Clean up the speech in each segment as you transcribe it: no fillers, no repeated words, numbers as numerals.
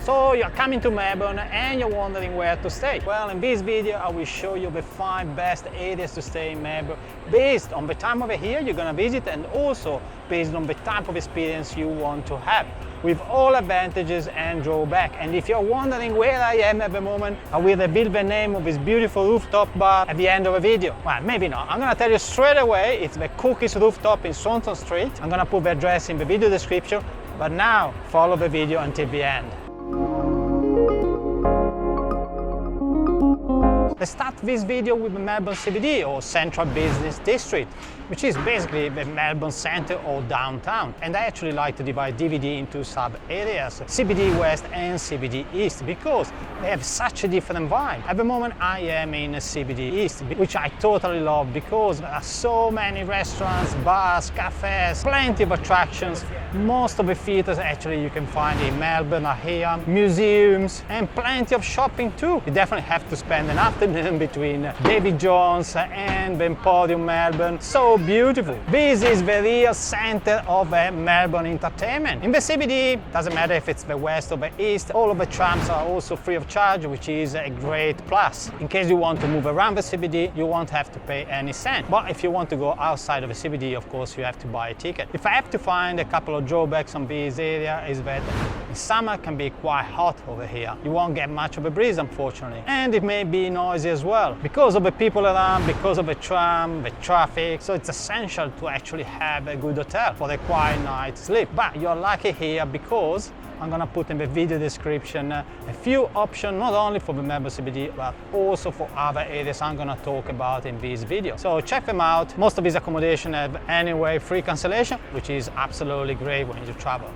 So you're coming to Melbourne and you're wondering where to stay. Well, in this video I will show you the 5 best areas to stay in Melbourne based on the time of the year you're gonna visit and also based on the type of experience you want to have, with all advantages and drawback. And if you're wondering where I am at the moment, I will reveal the name of this beautiful rooftop bar at the end of the video. Well, maybe not. I'm gonna tell you straight away, it's the Cookies Rooftop in Swanton Street. I'm gonna put the address in the video description, but now follow the video until the end. Let's start this video with the Melbourne CBD, or Central Business District, which is basically the Melbourne centre or downtown. And I actually like to divide DVD into sub-areas, CBD West and CBD East, because they have such a different vibe. At the moment I am in CBD East, which I totally love because there are so many restaurants, bars, cafes, plenty of attractions. Most of the theatres actually you can find in Melbourne are here, museums, and plenty of shopping too. You definitely have to spend an afternoon between David Jones and the Emporium Melbourne. So beautiful. This is the real centre of Melbourne entertainment. In the CBD, doesn't matter if it's the west or the east, all of the trams are also free of charge, which is a great plus. In case you want to move around the CBD, you won't have to pay any cent. But if you want to go outside of the CBD, of course, you have to buy a ticket. If I have to find a couple of drawbacks on this area, is that in summer can be quite hot over here. You won't get much of a breeze, unfortunately. And it may be noisy as well, because of the people around, because of the tram, the traffic. So it's essential to actually have a good hotel for a quiet night's sleep. But you're lucky here because I'm gonna put in the video description a few options, not only for the Melbourne CBD, but also for other areas I'm gonna talk about in this video. So check them out. Most of these accommodations have anyway free cancellation, which is absolutely great when you travel.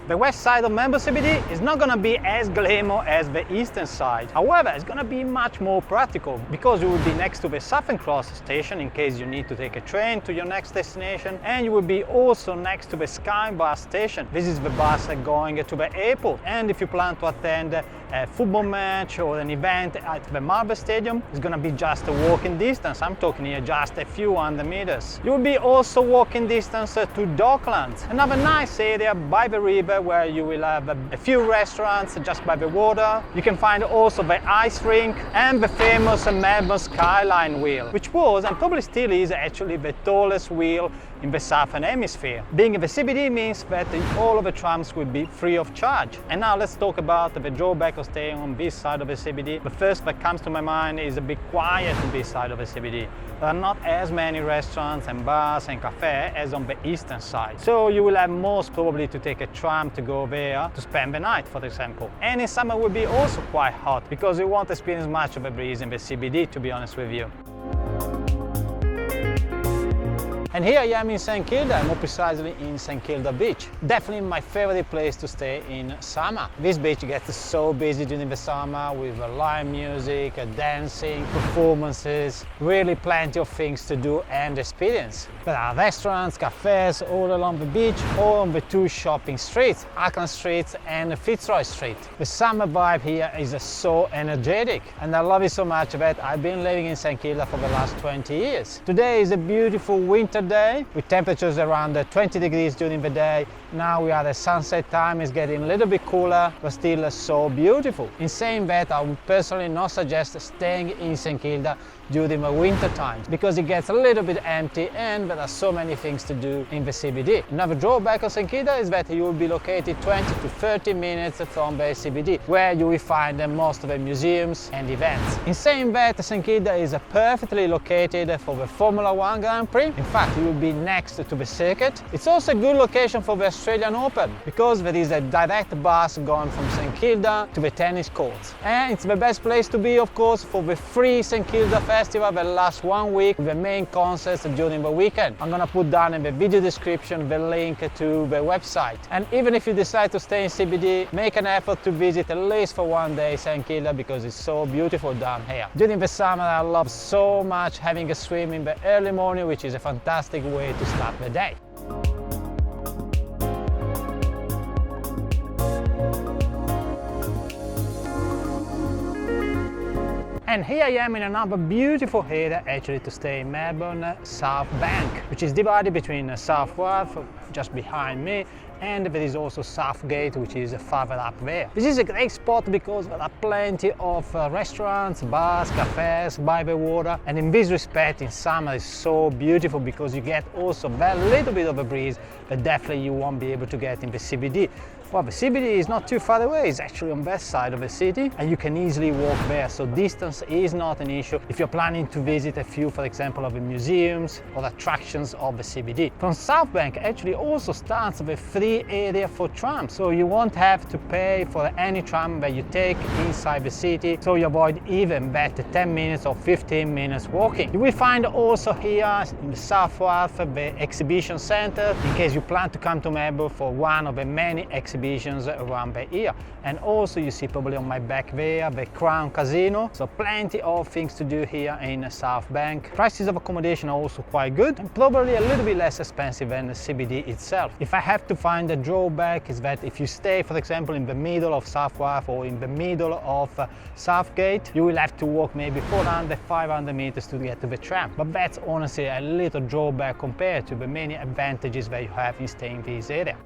The west side of Melbourne CBD is not going to be as glamour as the eastern side. However, it's going to be much more practical because you will be next to the Southern Cross station in case you need to take a train to your next destination, and you will be also next to the Sky Bus station. This is the bus going to the airport, and if you plan to attend a football match or an event at the Melbourne Stadium, it's going to be just a walking distance. I'm talking here just a few hundred meters. You will be also walking distance to Docklands, another nice area by the river where you will have a few restaurants just by the water. You can find also the ice rink and the famous Melbourne Skyline wheel, which was and probably still is actually the tallest wheel in the Southern Hemisphere. Being in the CBD means that all of the trams will be free of charge. And now let's talk about the drawback of staying on this side of the CBD. The first that comes to my mind is a bit quiet on this side of the CBD. There are not as many restaurants and bars and cafes as on the eastern side. So you will have most probably to take a tram to go there to spend the night, for example. And in summer will be also quite hot because you won't experience much of a breeze in the CBD, to be honest with you. And here I am in St Kilda, more precisely in St Kilda Beach. Definitely my favorite place to stay in summer. This beach gets so busy during the summer with live music, dancing, performances, really plenty of things to do and experience. There are restaurants, cafes all along the beach or on the 2 shopping streets, Auckland Street and Fitzroy Street. The summer vibe here is so energetic, and I love it so much that I've been living in St Kilda for the last 20 years. Today is a beautiful winter day with temperatures around 20 degrees during the day. Now we are at sunset time, it's getting a little bit cooler but still so beautiful. In saying that, I would personally not suggest staying in St Kilda during the winter times because it gets a little bit empty and there are so many things to do in the CBD. Another drawback of St Kilda is that you will be located 20 to 30 minutes from the CBD, where you will find most of the museums and events. In saying that, St Kilda is perfectly located for the Formula 1 Grand Prix. In fact, you will be next to the circuit. It's also a good location for the Australian Open because there is a direct bus going from St Kilda to the tennis courts. And it's the best place to be, of course, for the free St Kilda Festival that lasts 1 week with the main concerts during the weekend. I'm gonna put down in the video description the link to the website. And even if you decide to stay in CBD, make an effort to visit at least for 1 day St Kilda because it's so beautiful down here. During the summer, I love so much having a swim in the early morning, which is a fantastic way to start the day. And here I am in another beautiful area actually to stay in Melbourne, South Bank, which is divided between South Wharf, just behind me, and there is also South Gate, which is further up there. This is a great spot because there are plenty of restaurants, bars, cafes by the water, and in this respect in summer it's so beautiful because you get also a little bit of a breeze that definitely you won't be able to get in the CBD. Well, the CBD is not too far away, it's actually on that side of the city and you can easily walk there, so distance is not an issue if you're planning to visit a few, for example, of the museums or attractions of the CBD. From South Bank actually also starts with a free area for trams, so you won't have to pay for any tram that you take inside the city, so you avoid even that 10 minutes or 15 minutes walking. You will find also here in the South Wharf the exhibition center in case you plan to come to Melbourne for one of the many exhibitions around the year. And also you see probably on my back there the Crown Casino, so plenty of things to do here in South Bank. Prices of accommodation are also quite good and probably a little bit less expensive than the CBD itself. If I have to find a drawback is that if you stay, for example, in the middle of South Wharf or in the middle of South Gate, you will have to walk maybe 400-500 meters to get to the tram, but that's honestly a little drawback compared to the many advantages that you have in staying in this area.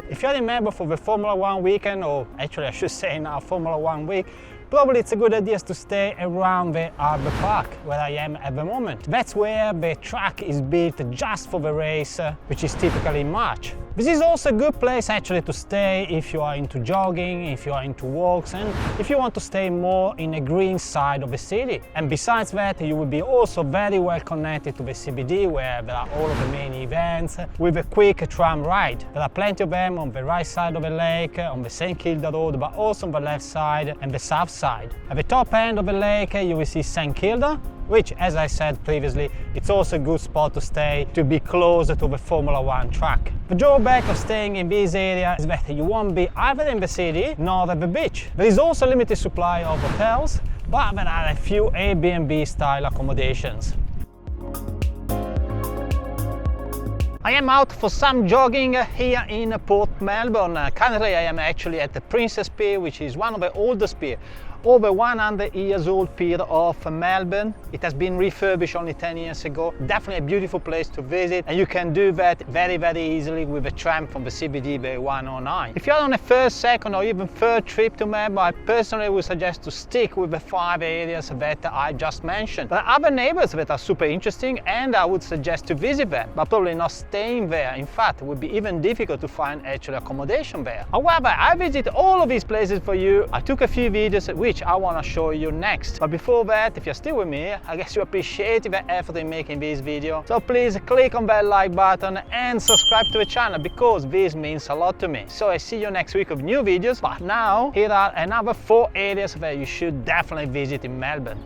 If you're in Melbourne for the Formula 1 weekend, or actually I should say now Formula 1 week, probably it's a good idea to stay around the Harbour Park, where I am at the moment. That's where the track is built just for the race, which is typically in March. This is also a good place actually to stay if you are into jogging, if you are into walks, and if you want to stay more in the green side of the city. And besides that, you will be also very well connected to the CBD, where there are all of the main events with a quick tram ride. There are plenty of them on the right side of the lake, on the St Kilda Road, but also on the left side and the south side. At the top end of the lake, you will see St Kilda, which, as I said previously, it's also a good spot to stay to be closer to the Formula 1 track. The drawback of staying in this area is that you won't be either in the city nor at the beach. There is also a limited supply of hotels, but there are a few Airbnb style accommodations. I am out for some jogging here in Port Melbourne. Currently I am actually at the Princess Pier, which is one of the oldest piers, over 100 years old pier of Melbourne. It has been refurbished only 10 years ago. Definitely a beautiful place to visit, and you can do that very easily with a tram from the CBD by 109. If you're on a first, second or even third trip to Melbourne, I personally would suggest to stick with the 5 areas that I just mentioned. There are other neighbours that are super interesting and I would suggest to visit them, but probably not staying there. In fact, it would be even difficult to find actual accommodation there. However, I visited all of these places for you. I took a few videos which I want to show you next. But before that, if you're still with me, I guess you appreciate the effort in making this video. So please click on that like button and subscribe to the channel because this means a lot to me. So I see you next week with new videos. But now, here are another 4 areas that you should definitely visit in Melbourne.